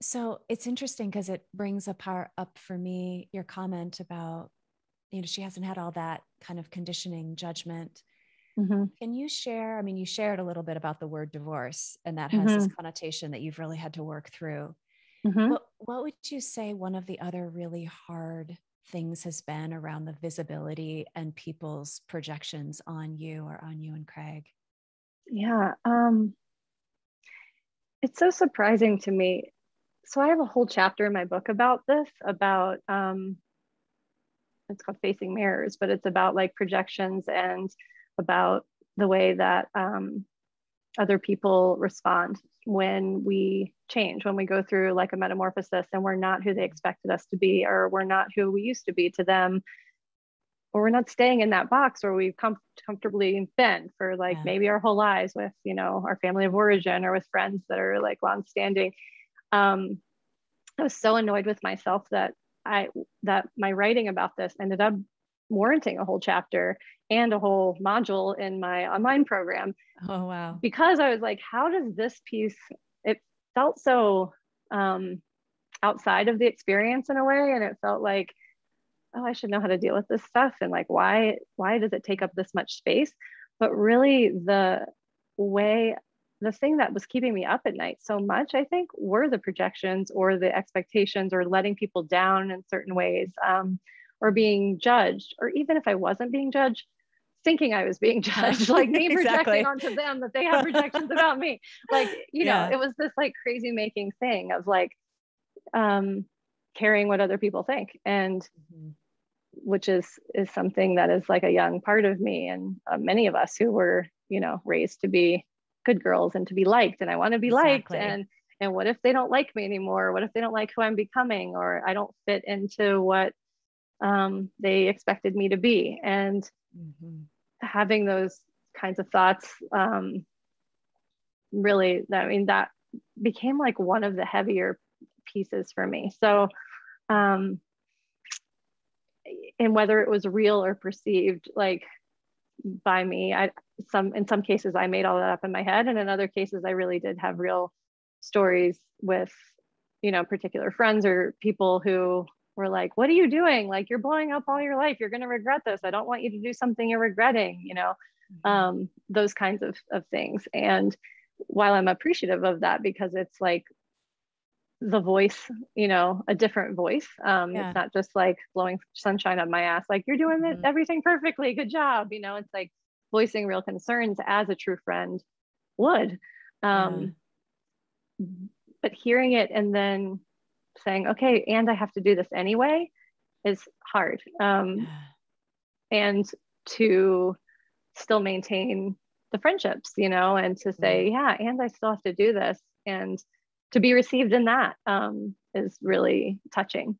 So it's interesting because it brings up for me your comment about, she hasn't had all that kind of conditioning judgment. Mm-hmm. Can you share? I mean, you shared a little bit about the word divorce, and that has this Mm-hmm. connotation that you've really had to work through. Mm-hmm. What would you say one of the other really hard things has been around the visibility and people's projections on you or on you and Craig? Yeah. It's so surprising to me. So I have a whole chapter in my book about this, about it's called Facing Mirrors, but it's about like projections and about the way that other people respond when we change, when we go through like a metamorphosis and we're not who they expected us to be, or we're not who we used to be to them, or we're not staying in that box where we've comfortably been for like maybe our whole lives with, our family of origin or with friends that are like longstanding. I was so annoyed with myself that my writing about this ended up warranting a whole chapter and a whole module in my online program. Oh, wow. Because I was like, how does this piece, it felt so outside of the experience in a way. And it felt like, oh, I should know how to deal with this stuff. And like, why does it take up this much space? But really the thing that was keeping me up at night so much, I think, were the projections or the expectations or letting people down in certain ways, or being judged, or even if I wasn't being judged, thinking I was being judged, like me projecting onto them that they have projections about me. Like, it was this like crazy making thing of like caring what other people think. And which is something that is like a young part of me and many of us who were, raised to be good girls and to be liked, and I want to be liked, and what if they don't like me anymore? What if they don't like who I'm becoming, or I don't fit into what they expected me to be? And having those kinds of thoughts, really, that became like one of the heavier pieces for me. So and whether it was real or perceived like by me, in some cases I made all that up in my head, and in other cases I really did have real stories with particular friends or people who were like, what are you doing? Like, you're blowing up all your life, you're going to regret this, I don't want you to do something you're regretting, those kinds of things. And while I'm appreciative of that, because it's like the voice, a different voice. It's not just like blowing sunshine on my ass, like you're doing everything perfectly, good job. It's like voicing real concerns as a true friend would. But hearing it and then saying, okay, and I have to do this anyway, is hard. And to still maintain the friendships, and to say, yeah, and I still have to do this, and to be received in that is really touching,